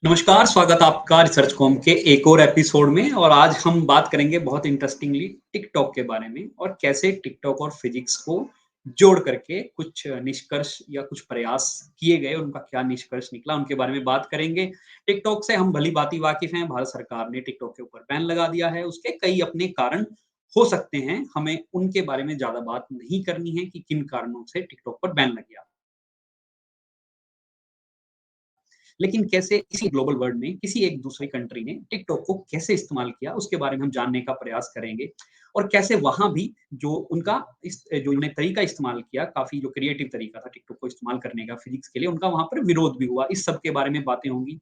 नमस्कार, स्वागत आपका रिसर्च कॉम के एक और एपिसोड में। और आज हम बात करेंगे बहुत इंटरेस्टिंगली टिकटॉक के बारे में और कैसे टिकटॉक और फिजिक्स को जोड़ करके कुछ निष्कर्ष या कुछ प्रयास किए गए, उनका क्या निष्कर्ष निकला, उनके बारे में बात करेंगे। टिकटॉक से हम भली-भांति वाकिफ़ हैं, भारत सरकार ने टिकटॉक के ऊपर बैन लगा दिया है, उसके कई अपने कारण हो सकते हैं, हमें उनके बारे में ज़्यादा बात नहीं करनी है कि किन कारणों से टिकटॉक पर बैन लग गया। लेकिन कैसे इसी ग्लोबल वर्ल्ड में किसी एक दूसरी कंट्री ने टिकटॉक को कैसे इस्तेमाल किया, उसके बारे में हम जानने का प्रयास करेंगे। और कैसे वहाँ भी जो उनका जो उन्होंने तरीका इस्तेमाल किया, काफ़ी जो क्रिएटिव तरीका था टिकटॉक को इस्तेमाल करने का फिज़िक्स के लिए, उनका वहाँ पर विरोध भी हुआ। इस सब के बारे में बातें होंगी।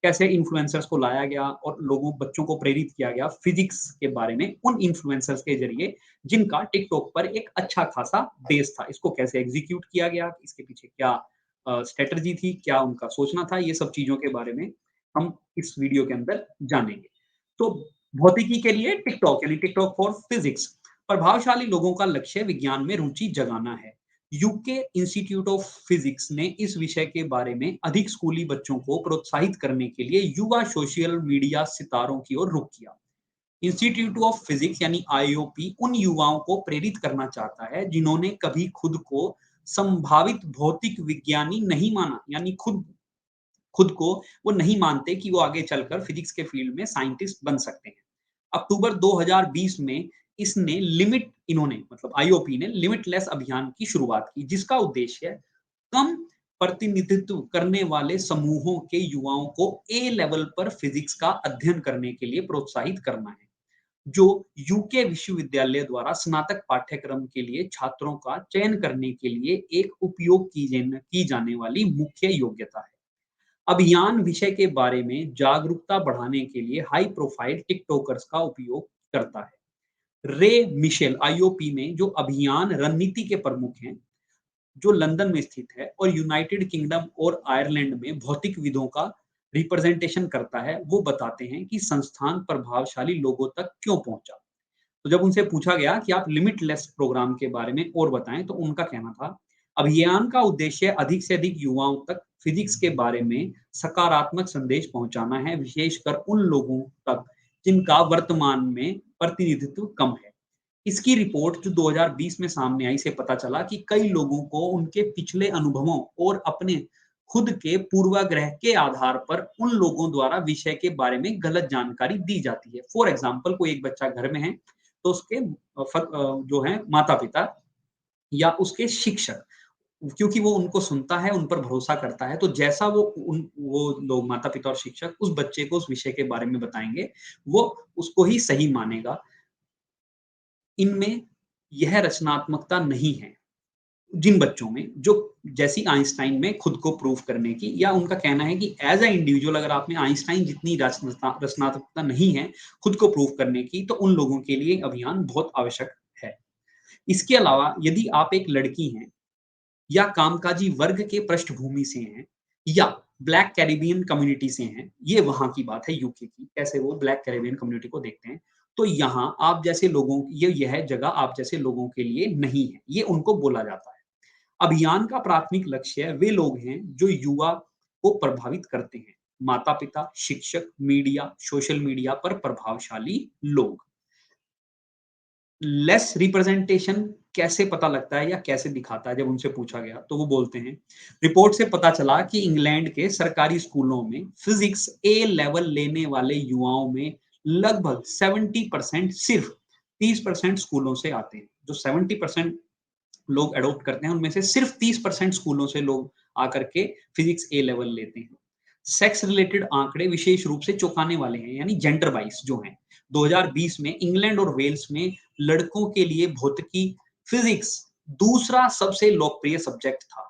कैसे इन्फ्लुएंसर्स को लाया गया और बच्चों को प्रेरित किया गया फिज़िक्स के बारे में उन इन्फ्लुएंसर्स के ज़रिए, जिनका टिकटॉक पर एक अच्छा खासा बेस था। इसको कैसे एग्ज़ीक्यूट किया गया, इसके पीछे क्या स्ट्रैटेजी थी, क्या उनका सोचना था, ये सब चीज़ों के बारे में हम इस वीडियो के अंदर जानेंगे। तो भौतिकी के लिए टिकटॉक यानी टिकटॉक फॉर फिज़िक्स। प्रभावशाली लोगों का लक्ष्य विज्ञान में रुचि जगाना है। यूके इंस्टीट्यूट ऑफ फिजिक्स ने इस विषय के बारे में अधिक स्कूली बच्चों को प्रोत्साहित करने के लिए युवा सोशल मीडिया सितारों की ओर रुख किया। इंस्टीट्यूट ऑफ फिजिक्स यानी आईओपी उन युवाओं को प्रेरित करना चाहता है जिन्होंने कभी खुद को संभावित भौतिक विज्ञानी नहीं माना, यानी खुद खुद को वो नहीं मानते कि वो आगे चलकर फिजिक्स के फील्ड में साइंटिस्ट बन सकते हैं। अक्टूबर 2020 में इसने लिमिट इन्होंने मतलब आईओपी ने लिमिटलेस अभियान की शुरुआत की, जिसका उद्देश्य कम प्रतिनिधित्व करने वाले समूहों के युवाओं को ए लेवल पर फिजिक्स का अध्ययन करने के लिए प्रोत्साहित करना है, जो यूके विश्वविद्यालय द्वारा स्नातक पाठ्यक्रम के लिए छात्रों का चयन करने के लिए एक उपयोग की जाने वाली मुख्य योग्यता है। अभियान विषय के बारे में जागरूकता बढ़ाने के लिए हाई प्रोफाइल टिकटॉकर्स का उपयोग करता है। रे मिशेल आईओपी में जो अभियान रणनीति के प्रमुख हैं, जो लंदन में स्थित है और यूनाइटेड किंगडम और आयरलैंड में भौतिक विदों का रिप्रेजेंटेशन करता है, वो बताते हैं कि संस्थान प्रभावशाली लोगों तक क्यों पहुंचा। तो जब उनसे पूछा गया कि आप लिमिटलेस प्रोग्राम के बारे में और बताएं, तो उनका कहना था, अभियान का उद्देश्य अधिक से अधिक युवाओं तक फिजिक्स के बारे में सकारात्मक संदेश पहुंचाना है, विशेषकर उन लोगों तक जिनका वर्तमान में प्रतिनिधित्व कम है। इसकी रिपोर्ट जो 2020 में सामने आई से पता चला कि कई लोगों को उनके पिछले अनुभवों और अपने खुद के पूर्वाग्रह के आधार पर उन लोगों द्वारा विषय के बारे में गलत जानकारी दी जाती है। फॉर एग्जाम्पल, कोई एक बच्चा घर में है, तो उसके जो है माता पिता या उसके शिक्षक, क्योंकि वो उनको सुनता है, उन पर भरोसा करता है, तो जैसा वो लोग माता पिता और शिक्षक उस बच्चे को उस विषय के बारे में बताएंगे, वो उसको ही सही मानेगा। इनमें यह रचनात्मकता नहीं है जिन बच्चों में, जो जैसी आइंस्टाइन में खुद को प्रूव करने की, या उनका कहना है कि एज अ इंडिविजुअल अगर आप में आइंस्टाइन जितनी रचनात्मकता नहीं है खुद को प्रूव करने की, तो उन लोगों के लिए अभियान बहुत आवश्यक है। इसके अलावा यदि आप एक लड़की हैं या कामकाजी वर्ग के पृष्ठभूमि से हैं या ब्लैक कैरिबियन कम्युनिटी से हैं, ये वहाँ की बात है यूके की, कैसे वो ब्लैक कैरिबियन कम्युनिटी को देखते हैं, तो यहाँ आप जैसे लोगों ये यह जगह आप जैसे लोगों के लिए नहीं है, ये उनको बोला जाता है। अभियान का प्राथमिक लक्ष्य वे लोग हैं जो युवा को प्रभावित करते हैं, माता-पिता, शिक्षक, मीडिया, सोशल मीडिया पर प्रभावशाली लोग। लेस रिप्रेजेंटेशन कैसे पता लगता है या कैसे दिखाता है, जब उनसे पूछा गया तो वो बोलते हैं, रिपोर्ट से पता चला कि इंग्लैंड के सरकारी स्कूलों में फिजिक्स ए लेवल लेने वाले युवाओं में लगभग 70% सिर्फ 30% स्कूलों से आते हैं। जो 70% लोग अडॉप्ट करते हैं, उनमें से सिर्फ 30% स्कूलों से लोग आकर के फिजिक्स ए लेवल लेते हैं। सेक्स रिलेटेड आंकड़े विशेष रूप से चौंकाने वाले हैं, यानी जेंडर वाइज जो हैं। 2020 में इंग्लैंड और वेल्स में लड़कों के लिए भौतिकी फिजिक्स दूसरा सबसे लोकप्रिय सब्जेक्ट था,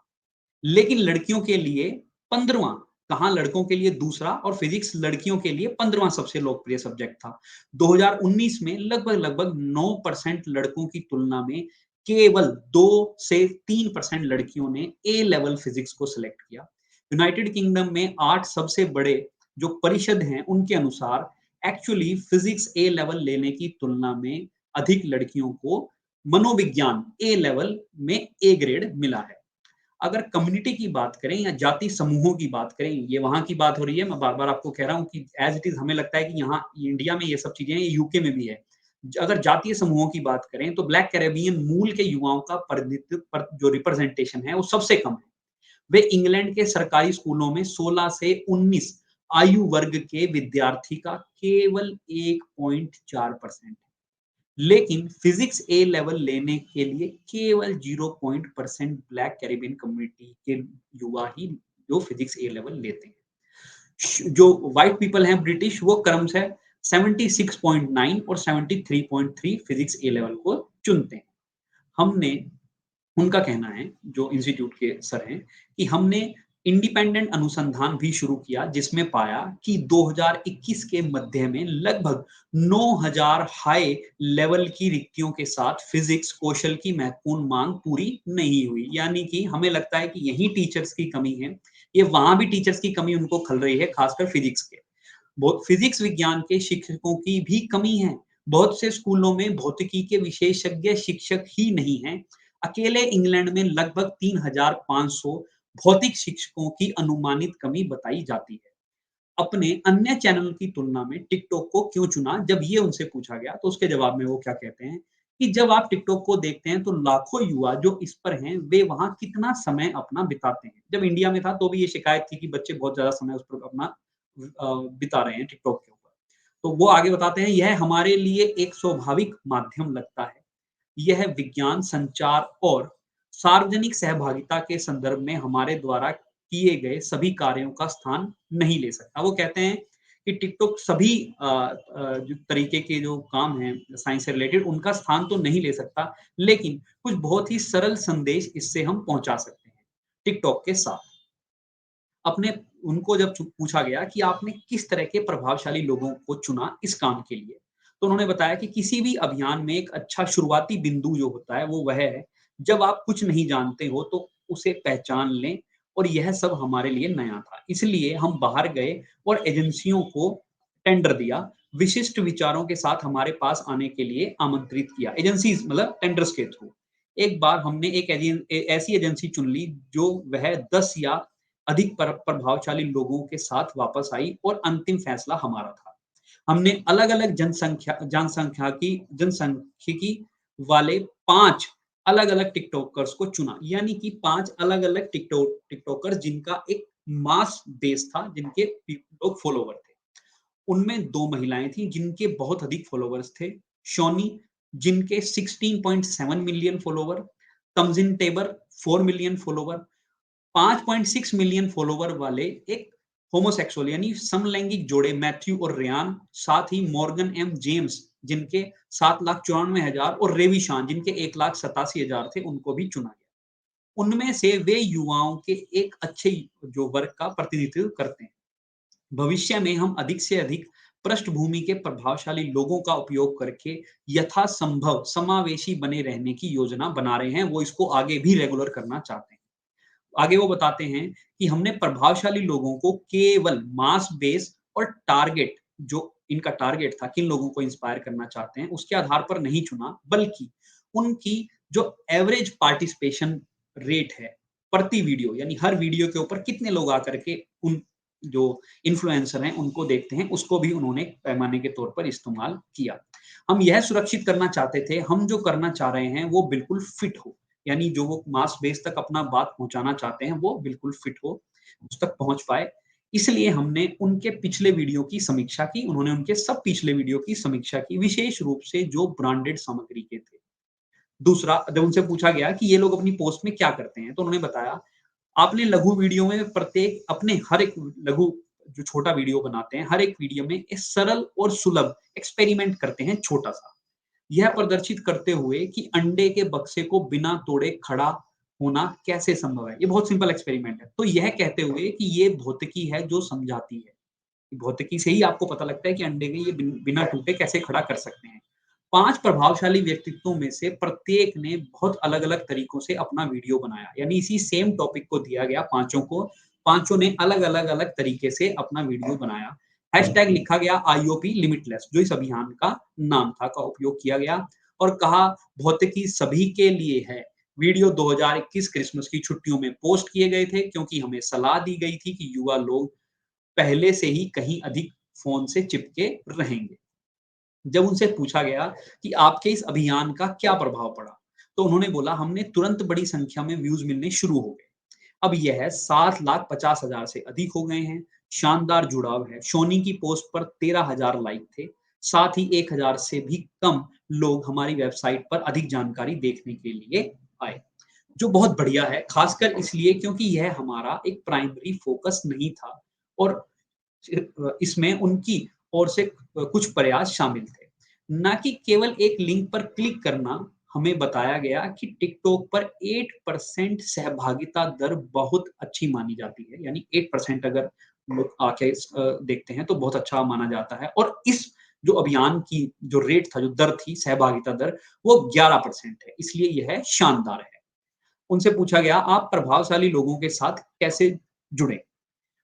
लेकिन लड़कियों के लिए 15वां। कहाँ लड़कों के लिए दूसरा और फिजिक्स लड़कियों के लिए 15वां सबसे लोकप्रिय सब्जेक्ट था। 2019 में लगभग 9% लड़कों की तुलना में केवल 2 से 3% लड़कियों ने ए लेवल फिजिक्स को सिलेक्ट किया। यूनाइटेड किंगडम में 8 सबसे बड़े जो परिषद हैं, उनके अनुसार एक्चुअली फिजिक्स ए लेवल लेने की तुलना में अधिक लड़कियों को मनोविज्ञान ए लेवल में ए ग्रेड मिला है। अगर कम्युनिटी की बात करें या जाति समूहों की बात करें, ये वहाँ की बात हो रही है, मैं बार-बार आपको कह रहा हूँ कि एज़ इट इज़ हमें लगता है कि यहाँ इंडिया में ये सब चीज़ें हैं, ये यूके में भी है। अगर जातीय समूहों की बात करें, तो ब्लैक कैरेबियन मूल के युवाओं का प्रतिनिधित्व पर जो रिप्रेजेंटेशन है, वो सबसे कम है। वे इंग्लैंड के सरकारी स्कूलों में 16 से 19 आयु वर्ग के विद्यार्थी का केवल 1.4% है। लेकिन फिजिक्स ए लेवल लेने के लिए केवल 0% ब्लैक कैरिबियन कम्युनिटी के युवा ही जो फिजिक्स ए लेवल लेते हैं। जो व्हाइट पीपल हैं ब्रिटिश, वो क्रमशः 76.9 और 73.3 फिजिक्स ए लेवल को चुनते हैं। हमने उनका कहना है, जो इंस्टीट्यूट के सर हैं, कि हमने इंडिपेंडेंट अनुसंधान भी शुरू किया जिसमें पाया कि 2021 के मध्य में लगभग 9,000 हाई लेवल की रिक्तियों के साथ फिजिक्स कौशल की महत्वपूर्ण मांग पूरी नहीं हुई। यानी कि हमें लगता है कि यही टीचर्स की कमी है। ये वहां भी टीचर्स की कमी उनको खल रही है, खासकर फिजिक्स के। फिजिक्स विज्ञान के शिक्षकों की भी कमी है। बहुत से स्कूलों में भौतिकी के विशेषज्ञ शिक्षक ही नहीं हैं। अकेले इंग्लैंड में लगभग 3,500 भौतिक शिक्षकों की अनुमानित कमी बताई जाती है। अपने अन्य चैनल की तुलना में टिकटॉक को क्यों चुना? जब ये उनसे पूछा गया तो उसके जवाब में वो क्या कहते हैं कि जब आप टिकटॉक को देखते हैं तो लाखों युवा जो इस पर हैं, वे वहाँ कितना समय अपना बिताते हैं। जब इंडिया में था तो भी ये शिकायत थी कि बच्चे बहुत ज़्यादा समय उस पर अपना बिता रहे हैं टिकटॉक के ऊपर। तो वो आगे बताते हैं, यह हमारे लिए एक स्वाभाविक माध्यम लगता है। यह विज्ञान, संचार और सार्वजनिक सहभागिता के संदर्भ में हमारे द्वारा किए गए सभी कार्यों का स्थान नहीं ले सकता। वो कहते हैं कि टिकटॉक सभी जो तरीके के जो काम हैं साइंस से रिलेटेड, उनका स्थान तो नहीं ले सकता, लेकिन कुछ बहुत ही सरल संदेश इससे हम पहुँचा सकते हैं, टिकटॉक के साथ। अपने उनको जब पूछा गया कि आपने किस तरह के प्रभावशाली लोगों को चुना इस काम के लिए, तो उन्होंने बताया कि किसी भी अभियान में एक अच्छा शुरुआती बिंदु जो होता है वो वह है जब आप कुछ नहीं जानते हो तो उसे पहचान लें, और यह सब हमारे लिए नया था। इसलिए हम बाहर गए और एजेंसियों को टेंडर दिया, विशिष्ट विचारों के साथ हमारे पास आने के लिए आमंत्रित किया। एजेंसीज मतलब टेंडर्स के थ्रू। एक बार हमने एक ऐसी एजेंसी चुन ली जो वह 10 या अधिक प्रभावशाली लोगों के साथ वापस आई, और अंतिम फैसला हमारा था। हमने अलग-अलग जनसांख्यिकी वाले 5 अलग-अलग टिकटॉकर्स को चुना। यानी कि 5 अलग-अलग टिकटॉकर्स जिनका एक मास बेस था, जिनके लोग फॉलोवर थे। उनमें 2 महिलाएँ थीं जिनके बहुत अधिक फॉलोवर्स थे। शोनी जिनके 16.7 million follower, Tamzin Taber 4 million follower, 5.6 million follower वाले एक होमोसेक्सुअल यानी समलैंगिक जोड़े मैथ्यू और रेयान, साथ ही मॉर्गन एम जेम्स जिनके 7,94,000 और रेविशान जिनके 1,87,000 थे, उनको भी चुना गया। उनमें से वे युवाओं के एक अच्छे जो वर्ग का प्रतिनिधित्व करते हैं। भविष्य में हम अधिक से अधिक पृष्ठभूमि के प्रभावशाली लोगों का उपयोग करके यथासंभव समावेशी बने रहने की योजना बना रहे हैं। वो इसको आगे भी रेगुलर करना चाहते हैं। आगे वो बताते हैं कि हमने प्रभावशाली लोगों को केवल मास बेस और टारगेट, जो इनका टारगेट था, किन लोगों को इंस्पायर करना चाहते हैं, उसके आधार पर नहीं चुना, बल्कि उनकी जो एवरेज पार्टिसिपेशन रेट है प्रति वीडियो, यानी हर वीडियो के ऊपर कितने लोग आकर के उन जो इन्फ्लुएंसर हैं उनको देखते हैं, उसको भी उन्होंने पैमाने के तौर पर इस्तेमाल किया। हम यह सुरक्षित करना चाहते थे, हम जो करना चाह रहे हैं वो बिल्कुल फिट हो, यानी जो वो मास बेस तक अपना बात पहुंचाना चाहते हैं वो बिल्कुल फिट हो, उस तक पहुंच पाए। इसलिए हमने उनके पिछले वीडियो की समीक्षा की, उन्होंने उनके सब पिछले वीडियो की समीक्षा की, विशेष रूप से जो ब्रांडेड सामग्री के थे। दूसरा, जब उनसे पूछा गया कि ये लोग अपनी पोस्ट में क्या करते हैं, तो उन्होंने बताया, आपने लघु वीडियो में प्रत्येक अपने हर एक लघु जो छोटा वीडियो बनाते हैं, हर एक वीडियो में एक सरल और सुलभ एक्सपेरिमेंट करते हैं छोटा-सा। यह प्रदर्शित करते हुए कि अंडे के बक्से को बिना तोड़े खड़ा होना कैसे संभव है। ये बहुत सिंपल एक्सपेरिमेंट है। तो यह कहते हुए कि ये भौतिकी है जो समझाती है। भौतिकी से ही आपको पता लगता है कि अंडे को ये बिना टूटे कैसे खड़ा कर सकते हैं। 5 प्रभावशाली व्यक्तित्वों में से प्रत्येक ने बहुत अलग-अलग तरीकों से अपना वीडियो बनाया। यानी इसी सेम टॉपिक को दिया गया पाँचों को, पाँचों ने अलग-अलग अलग तरीके से अपना वीडियो बनाया। हैशटैग लिखा गया आईओपी लिमिटलेस, जो इस अभियान का नाम था, का उपयोग किया गया और कहा भौतिकी सभी के लिए है। वीडियो 2021 क्रिसमस की छुट्टियों में पोस्ट किए गए थे क्योंकि हमें सलाह दी गई थी कि युवा लोग पहले से ही कहीं अधिक फ़ोन से चिपके रहेंगे। जब उनसे पूछा गया कि आपके इस अभियान का क्या प्रभाव पड़ा, तो उन्होंने बोला हमने तुरंत बड़ी संख्या में व्यूज़ मिलने शुरू हो गए। अब यह 7,50,000 से अधिक हो गए हैं। शानदार जुड़ाव है। शोनी की पोस्ट पर 13,000 लाइक थे। साथ ही 1,000 से भी कम लोग हमारी वेबसाइट पर अधिक जानकारी देखने के लिए आए, जो बहुत बढ़िया है, खासकर इसलिए क्योंकि यह हमारा एक प्राइमरी फोकस नहीं था और इसमें उनकी ओर से कुछ प्रयास शामिल थे। ना कि केवल एक लिंक पर क्लिक करना। हमें बताया गया कि टिकटॉक पर 8% सहभागिता दर बहुत अच्छी मानी जाती है, यानी 8% अगर लोग आके देखते हैं तो बहुत अच्छा माना जाता है और इस जो अभियान की जो रेट था, जो दर थी, सहभागिता दर, वो 11% है, इसलिए यह शानदार है। उनसे पूछा गया, "आप प्रभावशाली लोगों के साथ कैसे जुड़े?"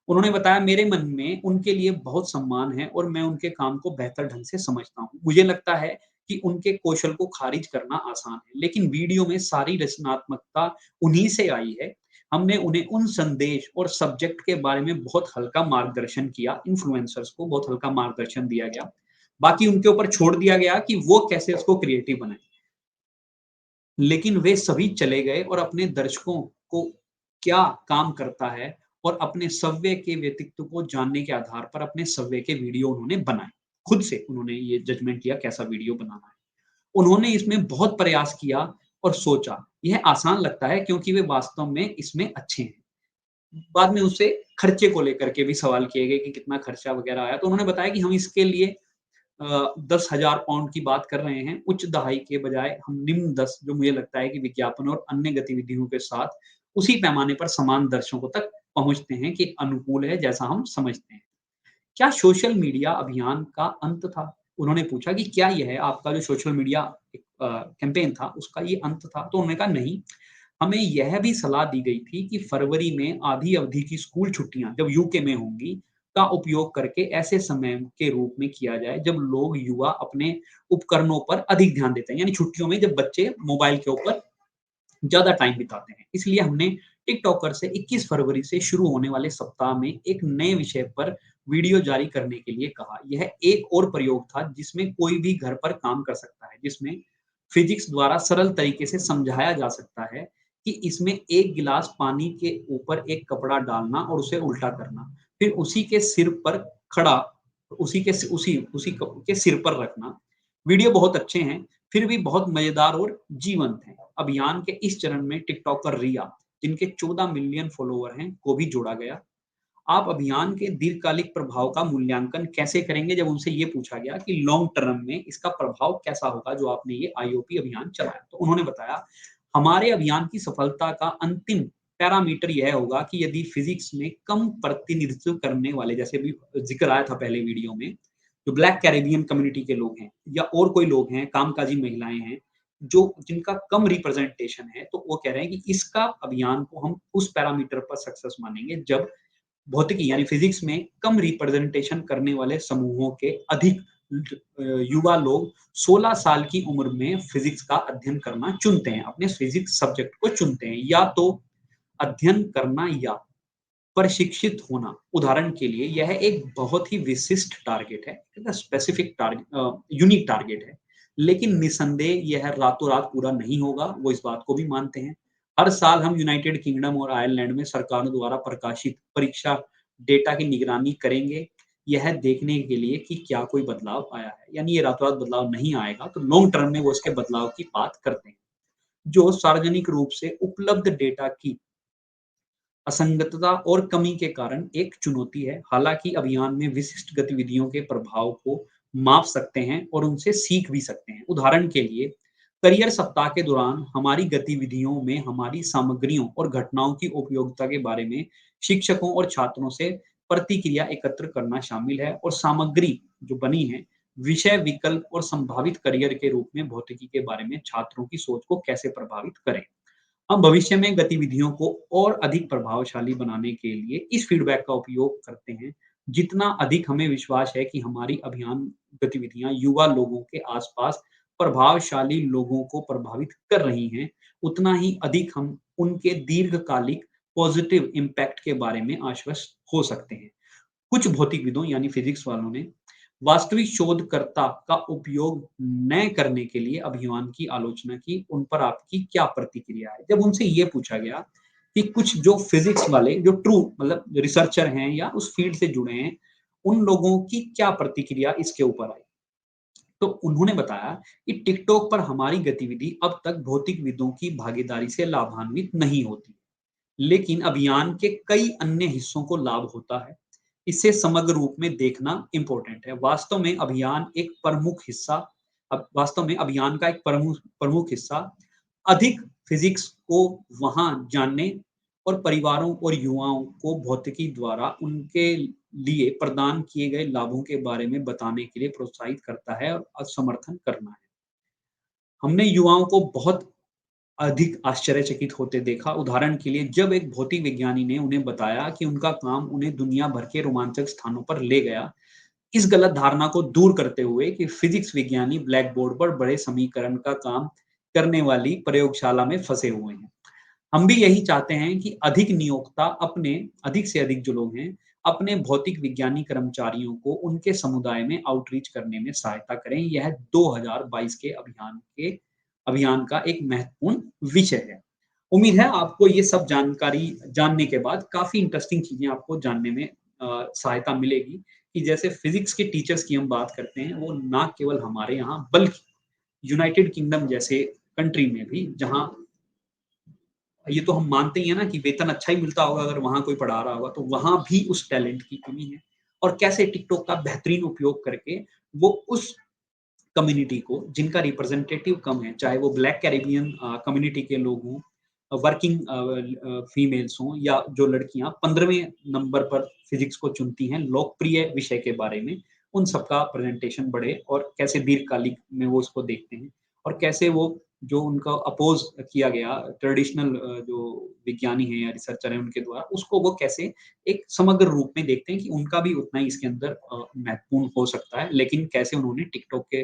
उन्होंने बताया, "मेरे मन में उनके लिए बहुत सम्मान है और मैं उनके काम को बेहतर ढंग से समझता हूँ। मुझे लगता है कि उनके कौशल को खारिज करना आसान है, लेकिन वीडियो में सारी रचनात्मकता उन्हीं से आई है। हमने उन्हें उन संदेश और सब्जेक्ट के बारे में बहुत हल्का मार्गदर्शन किया, इन्फ्लुएंसर्स को बहुत हल्का मार्गदर्शन दिया गया। बाकी उनके ऊपर छोड़ दिया गया कि वो कैसे उसको क्रिएटिव बनाएँ। लेकिन वे सभी चले गए और अपने दर्शकों को क्या काम करता है और अपने सव्य के व्यक्तित्व को जानने के आधार पर अपने सव्य के वीडियो उन्होंने बनाए। खुद से उन्होंने ये जजमेंट लिया कैसा वीडियो बनाना है। उन्होंने इसमें बहुत प्रयास किया और सोचा। यह आसान लगता है क्योंकि वे वास्तव में इसमें अच्छे हैं। बाद में उससे खर्चे को लेकर के भी सवाल किए गए कि कितना खर्चा वगैरह आया, तो उन्होंने बताया कि हम इसके लिए 10,000 पाउंड की बात कर रहे हैं, उच्च दहाई के बजाय हम निम्न 10, जो मुझे लगता है कि विज्ञापन और अन्य गतिविधियों के साथ उसी पैमाने पर समान दर्शकों तक पहुँचते हैं कि अनुकूल है जैसा हम समझते हैं। क्या सोशल मीडिया अभियान का अंत था? उन्होंने पूछा कि क्या यह आपका जो सोशल मीडिया कैंपेन था, उसका ये अंत था? तो उन्होंने कहा नहीं, हमें यह भी सलाह दी गई थी कि फरवरी में आधी अवधि की स्कूल छुट्टियाँ जब यूके में होंगी, का उपयोग करके ऐसे समय के रूप में किया जाए जब लोग युवा अपने उपकरणों पर अधिक ध्यान देते हैं। यानी छुट्टियों में जब बच्चे मोबाइल के ऊपर ज़्यादा टाइम बिताते हैं। इसलिए हमने टिकटॉकर से 21 फरवरी से शुरू होने वाले सप्ताह में एक नए विषय पर वीडियो जारी करने के लिए कहा। यह एक और प्रयोग था जिसमें कोई भी घर पर काम कर सकता है, जिसमें फिजिक्स द्वारा सरल तरीके से समझाया जा सकता है कि इसमें 1 गिलास पानी के ऊपर एक कपड़ा डालना और उसे उल्टा करना, फिर उसी के सिर पर खड़ा उसी के उसी उसी के सिर पर रखना। वीडियो बहुत अच्छे हैं, फिर भी बहुत मज़ेदार और जीवंत हैं। अभियान के इस चरण में टिकटॉकर रिया, जिनके 14 मिलियन फॉलोवर हैं, को भी जोड़ा गया। आप अभियान के दीर्घकालिक प्रभाव का मूल्यांकन कैसे करेंगे? जब उनसे ये पूछा गया कि लॉन्ग टर्म में इसका प्रभाव कैसा होगा जो आपने ये आईओपी अभियान चलाया? तो उन्होंने बताया, हमारे अभियान की सफलता का अंतिम पैरामीटर यह होगा कि यदि फिजिक्स में कम प्रतिनिधित्व करने वाले, जैसे अभी ज़िक्र आया था पहले वीडियो में, जो ब्लैक कैरिबियन कम्युनिटी के लोग हैं या और कोई लोग हैं, कामकाजी महिलाएँ हैं, जो जिनका कम रिप्रेजेंटेशन है, तो वो कह रहे हैं कि इसका अभियान को हम उस पैरामीटर पर सक्सेस मानेंगे जब भौतिकी यानी फिजिक्स में कम रिप्रेजेंटेशन करने वाले समूहों के अधिक युवा लोग 16 साल की उम्र में फिजिक्स का अध्ययन करना चुनते हैं, अपने फिजिक्स सब्जेक्ट को चुनते हैं, या तो अध्ययन करना या प्रशिक्षित होना। उदाहरण के लिए यह एक बहुत ही विशिष्ट टारगेट है, स्पेसिफिक टारगेट, यूनिक टारगेट है, लेकिन निसंदेह यह रातों-रात पूरा नहीं होगा, वो इस बात को भी मानते हैं। हर साल हम यूनाइटेड किंगडम और आयरलैंड में सरकारों द्वारा प्रकाशित परीक्षा डेटा की निगरानी करेंगे, यह देखने के लिए कि क्या कोई बदलाव आया है। यानी ये रातों-रात बदलाव नहीं आएगा, तो लॉन्ग टर्म में वो इसके बदलाव की बात करते हैं। जो सार्वजनिक रूप से उपलब्ध डेटा की असंगतता और कमी के कारण एक चुनौती है। हालाँकि अभियान में विशिष्ट गतिविधियों के प्रभाव को माप सकते हैं और उनसे सीख भी सकते हैं। उदाहरण के लिए, करियर सप्ताह के दौरान हमारी गतिविधियों में हमारी सामग्रियों और घटनाओं की उपयोगिता के बारे में शिक्षकों और छात्रों से प्रतिक्रिया एकत्र करना शामिल है और सामग्री जो बनी है, विषय विकल्प और संभावित करियर के रूप में भौतिकी के बारे में छात्रों की सोच को कैसे प्रभावित करे। हम भविष्य में गतिविधियों को और अधिक प्रभावशाली बनाने के लिए इस फीडबैक का उपयोग करते हैं। जितना अधिक हमें विश्वास है कि हमारी अभियान गतिविधियां युवा लोगों के आसपास प्रभावशाली लोगों को प्रभावित कर रही हैं, उतना ही अधिक हम उनके दीर्घकालिक पॉजिटिव इम्पैक्ट के बारे में आश्वस्त हो सकते हैं। कुछ भौतिकविदों यानी फिजिक्स वालों ने वास्तविक शोधकर्ता का उपयोग न करने के लिए अभियान की आलोचना की। उन पर आपकी क्या प्रतिक्रिया है? जब उनसे ये पूछा गया कि कुछ जो फिजिक्स वाले जो ट्रू मतलब रिसर्चर हैं या उस फील्ड से जुड़े हैं, उन लोगों की क्या प्रतिक्रिया इसके ऊपर आई? तो उन्होंने बताया कि टिकटॉक पर हमारी गतिविधि अब तक भौतिकविदों की भागीदारी से लाभान्वित नहीं होती, लेकिन अभियान के कई अन्य हिस्सों को लाभ होता है। इसे समग्र रूप में देखना इम्पोर्टेंट है। वास्तव में अभियान का एक प्रमुख हिस्सा अधिक फिजिक्स को वहाँ जानने और परिवारों और युवाओं को भौतिकी द्वारा उनके लिए प्रदान किए गए लाभों के बारे में बताने के लिए प्रोत्साहित करता है और समर्थन करना है। हमने युवाओं को बहुत अधिक आश्चर्यचकित होते देखा। उदाहरण के लिए जब एक भौतिक विज्ञानी ने उन्हें बताया कि उनका काम उन्हें दुनिया भर के रोमांचक स्थानों पर ले गया, इस गलत धारणा को दूर करते हुए कि फिजिक्स विज्ञानी ब्लैक बोर्ड पर बड़े समीकरण का काम करने वाली प्रयोगशाला में फंसे हुए हैं। हम भी यही चाहते हैं कि अधिक से अधिक जो लोग हैं, अपने भौतिक विज्ञानी कर्मचारियों को उनके समुदाय में आउटरीच करने में सहायता करें। यह 2022 के अभियान का एक महत्वपूर्ण विषय है। उम्मीद है आपको ये सब जानकारी जानने के बाद काफ़ी इंटरेस्टिंग चीज़ें आपको जानने में सहायता मिलेगी कि जैसे फिज़िक्स के टीचर्स की हम बात करते हैं, वो ना केवल हमारे यहाँ बल्कि यूनाइटेड किंगडम जैसे कंट्री में भी, जहाँ ये तो हम मानते ही हैं ना कि वेतन अच्छा ही मिलता होगा अगर वहाँ कोई पढ़ा रहा होगा, तो वहाँ भी उस टैलेंट की कमी है। और कैसे टिकटॉक का बेहतरीन उपयोग करके वो उस कम्युनिटी को जिनका रिप्रेजेंटेटिव कम है, चाहे वो ब्लैक कैरिबियन कम्युनिटी के लोग हों, वर्किंग फीमेल्स हों या जो लड़कियाँ 15वें नंबर पर फिज़िक्स को चुनती हैं लोकप्रिय विषय के बारे में, उन सबका प्रेज़ेंटेशन बढ़े और कैसे दीर्घकालिक में वो उसको देखते हैं और कैसे वो जो उनका अपोज़ किया गया ट्रेडिशनल जो विज्ञानी हैं या रिसर्चर हैं उनके द्वारा, उसको वो कैसे एक समग्र रूप में देखते हैं कि उनका भी उतना ही इसके अंदर महत्वपूर्ण हो सकता है। लेकिन कैसे उन्होंने टिकटॉक के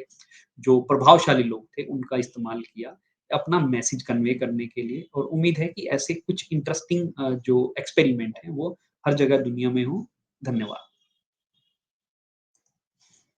जो प्रभावशाली लोग थे, उनका इस्तेमाल किया अपना मैसेज कन्वे करने के लिए और उम्मीद है कि ऐसे कुछ इंटरेस्टिंग जो एक्सपेरिमेंट हैं, वो हर जगह दुनिया में हों। धन्यवाद।